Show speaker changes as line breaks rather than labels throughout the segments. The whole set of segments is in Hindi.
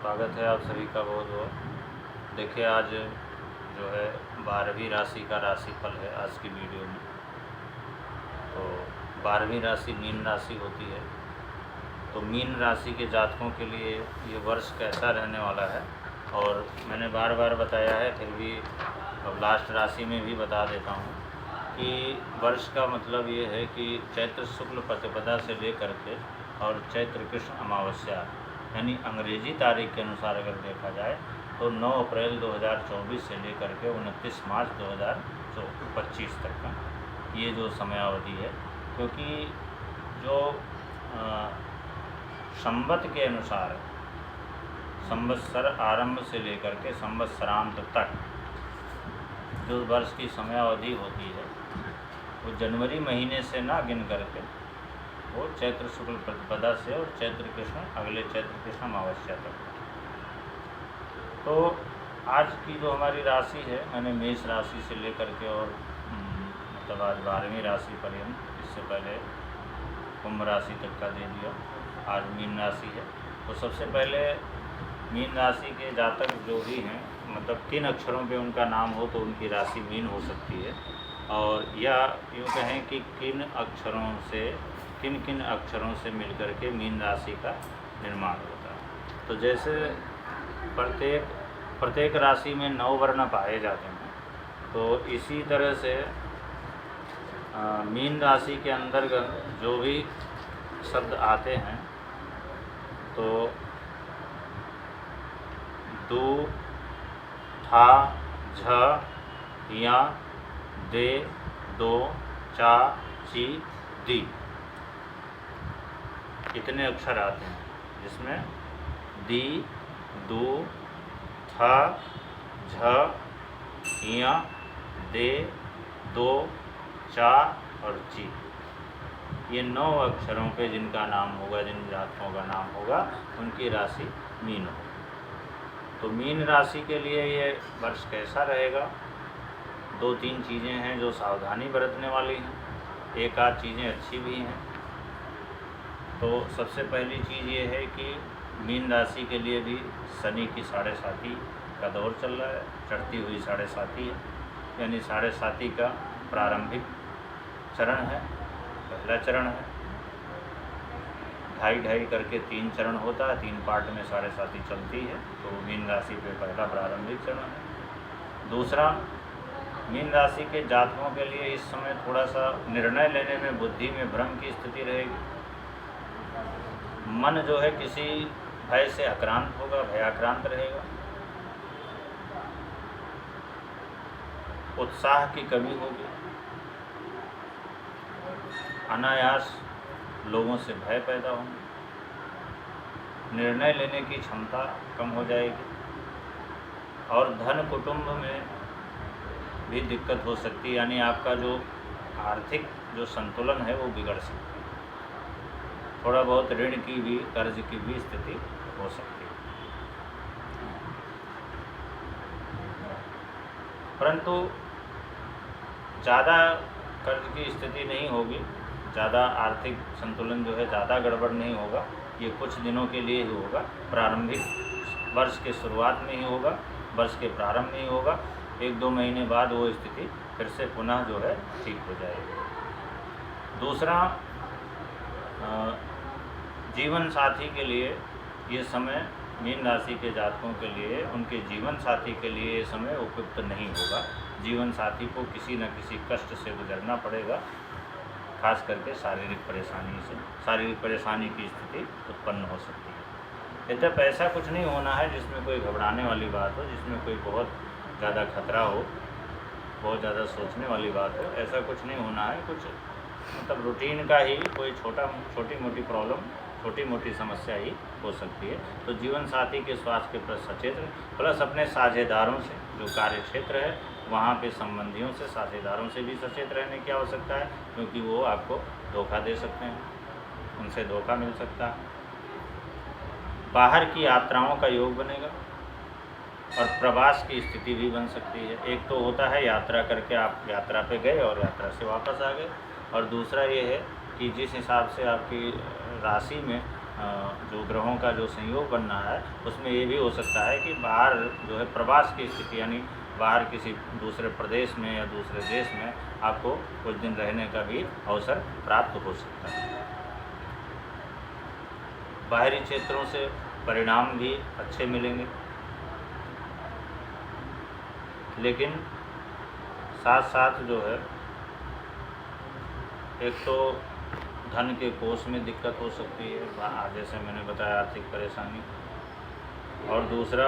स्वागत है आप सभी का बहुत बहुत। देखिए आज जो है 12वीं राशि का राशिफल है आज की वीडियो में। तो 12वीं राशि मीन राशि होती है। तो मीन राशि के जातकों के लिए ये वर्ष कैसा रहने वाला है, और मैंने बार बार बताया है, फिर भी अब लास्ट राशि में भी बता देता हूँ कि वर्ष का मतलब ये है कि चैत्र शुक्ल प्रतिपदा से लेकर के और चैत्र कृष्ण अमावस्या यानी अंग्रेजी तारीख के अनुसार अगर देखा जाए तो 9 अप्रैल 2024 से लेकर के 29 मार्च 2025 तक का ये जो समयावधि है, क्योंकि जो संवत के अनुसार संवत्सर आरंभ से लेकर के संवत्सरांत तक जो वर्ष की समयावधि होती है वो जनवरी महीने से ना गिन करके वो चैत्र शुक्ल प्रतिपदा से और चैत्र कृष्ण अगले चैत्र कृष्ण अमावस्या तक। तो आज की जो हमारी राशि है, मैंने मेष राशि से लेकर के और मतलब आज 12वीं राशि पर्यंत, इससे पहले कुंभ राशि तक का दे दिया। आज मीन राशि है। तो सबसे पहले मीन राशि के जातक जो भी हैं, मतलब 3 अक्षरों पे उनका नाम हो तो उनकी राशि मीन हो सकती है, और या यूँ कहें कि किन किन अक्षरों से मिलकर के मीन राशि का निर्माण होता है। तो जैसे प्रत्येक राशि में 9 वर्ण पाए जाते हैं, तो इसी तरह से मीन राशि के अंतर्गत जो भी शब्द आते हैं तो दू, था, झ, या, दे, दो, चा, ची, दी, इतने अक्षर आते हैं, जिसमें दी, दू, था, झ, या, दे, दो, चा और ची, ये 9 अक्षरों पे जिनका नाम होगा, जिन जातकों का नाम होगा, उनकी राशि मीन होगी। तो मीन राशि के लिए ये वर्ष कैसा रहेगा, 2-3 चीज़ें हैं जो सावधानी बरतने वाली हैं, एक आध चीज़ें अच्छी भी हैं। तो सबसे पहली चीज़ ये है कि मीन राशि के लिए भी शनि की 7.5 का दौर चल रहा है, चढ़ती हुई 7.5 है, यानी 7.5 का प्रारंभिक चरण है, पहला चरण है। 2.5 करके 3 चरण होता है, 3 पार्ट में 7.5 चलती है। तो मीन राशि पे पहला प्रारंभिक चरण है। दूसरा, मीन राशि के जातकों के लिए इस समय थोड़ा सा निर्णय लेने में बुद्धि में भ्रम की स्थिति रहेगी। मन जो है किसी भय से आक्रांत होगा, भयाक्रांत रहेगा। उत्साह की कमी होगी, अनायास लोगों से भय पैदा होंगे, निर्णय लेने की क्षमता कम हो जाएगी, और धन कुटुंब में भी दिक्कत हो सकती है, यानी आपका जो आर्थिक जो संतुलन है वो बिगड़ सकता है। थोड़ा बहुत ऋण की भी, कर्ज की भी स्थिति हो सकती है। परंतु ज़्यादा कर्ज की स्थिति नहीं होगी, ज़्यादा आर्थिक संतुलन जो है ज़्यादा गड़बड़ नहीं होगा। ये कुछ दिनों के लिए ही होगा, प्रारंभिक वर्ष के शुरुआत में ही होगा, वर्ष के प्रारंभ में ही होगा। 1-2 महीने बाद वो स्थिति फिर से पुनः जो है ठीक हो जाएगी। दूसरा, जीवन साथी के लिए ये समय, मीन राशि के जातकों के लिए, उनके जीवन साथी के लिए ये समय उपयुक्त नहीं होगा। जीवन साथी को किसी न किसी कष्ट से गुजरना पड़ेगा, खास करके शारीरिक परेशानी की स्थिति उत्पन्न हो सकती है। यद्यप ऐसा कुछ नहीं होना है जिसमें कोई घबराने वाली बात हो, जिसमें कोई बहुत ज़्यादा खतरा हो, बहुत ज़्यादा सोचने वाली बात हो, ऐसा कुछ नहीं होना है। कुछ मतलब रूटीन का ही कोई छोटी मोटी प्रॉब्लम, छोटी मोटी समस्या ही हो सकती है। तो जीवन साथी के स्वास्थ्य के प्रति सचेत, प्लस अपने साझेदारों से, जो कार्य क्षेत्र है वहाँ पे संबंधियों से, साझेदारों से भी सचेत रहने की आवश्यकता है, क्योंकि वो आपको धोखा दे सकते हैं, उनसे धोखा मिल सकता है। बाहर की यात्राओं का योग बनेगा और प्रवास की स्थिति भी बन सकती है। एक तो होता है यात्रा करके आप यात्रा पे गए और यात्रा से वापस आ गए, और दूसरा ये है कि जिस हिसाब से आपकी राशि में जो ग्रहों का जो संयोग बनना है उसमें ये भी हो सकता है कि बाहर जो है प्रवास की स्थिति, यानी बाहर किसी दूसरे प्रदेश में या दूसरे देश में आपको कुछ दिन रहने का भी अवसर प्राप्त हो सकता है। बाहरी क्षेत्रों से परिणाम भी अच्छे मिलेंगे, लेकिन साथ साथ जो है एक तो धन के कोष में दिक्कत हो सकती है, जैसे मैंने बताया आर्थिक परेशानी, और दूसरा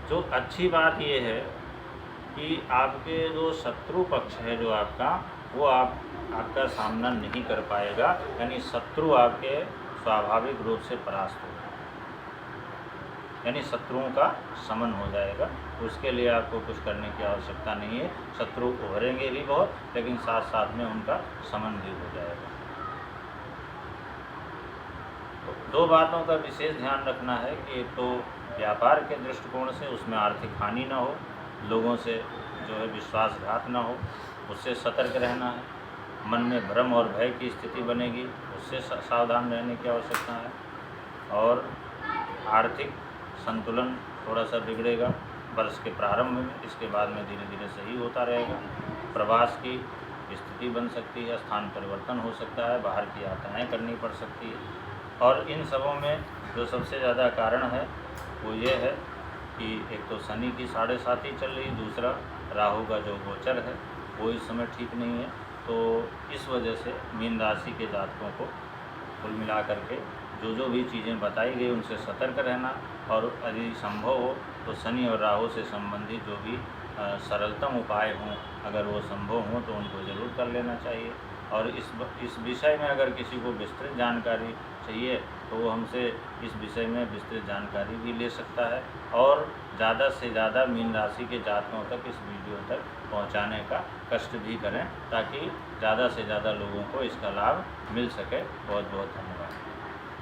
जो अच्छी बात ये है कि आपके जो शत्रु पक्ष है जो आपका, वो आपका सामना नहीं कर पाएगा, यानी शत्रु आपके स्वाभाविक रूप से परास्त होगा, यानी शत्रुओं का शमन हो जाएगा। उसके लिए आपको कुछ करने की आवश्यकता नहीं है। शत्रु उभरेंगे भी बहुत, लेकिन साथ साथ में उनका शमन भी हो जाएगा। तो दो बातों का विशेष ध्यान रखना है कि एक तो व्यापार के दृष्टिकोण से उसमें आर्थिक हानि ना हो, लोगों से जो है विश्वासघात ना हो, उससे सतर्क रहना है। मन में भ्रम और भय की स्थिति बनेगी, उससे सावधान रहने की आवश्यकता है। और आर्थिक संतुलन थोड़ा सा बिगड़ेगा वर्ष के प्रारंभ में, इसके बाद में धीरे धीरे सही होता रहेगा। प्रवास की स्थिति बन सकती है, स्थान परिवर्तन हो सकता है, बाहर की यात्राएं करनी पड़ सकती है। और इन सबों में जो सबसे ज़्यादा कारण है वो ये है कि एक तो शनि की 7.5 चल रही, दूसरा राहु का जो गोचर है वो इस समय ठीक नहीं है। तो इस वजह से मीन राशि के जातकों को कुल मिला करके जो भी चीज़ें बताई गई उनसे सतर्क रहना, और यदि संभव हो तो शनि और राहु से संबंधित जो भी सरलतम उपाय हों, अगर वो संभव हों तो उनको ज़रूर कर लेना चाहिए। और इस विषय में अगर किसी को विस्तृत जानकारी चाहिए तो वो हमसे इस विषय में विस्तृत जानकारी भी ले सकता है, और ज़्यादा से ज़्यादा मीन राशि के जातकों तक इस वीडियो तक पहुंचाने का कष्ट भी करें, ताकि ज़्यादा से ज़्यादा लोगों को इसका लाभ मिल सके। बहुत बहुत धन्यवाद।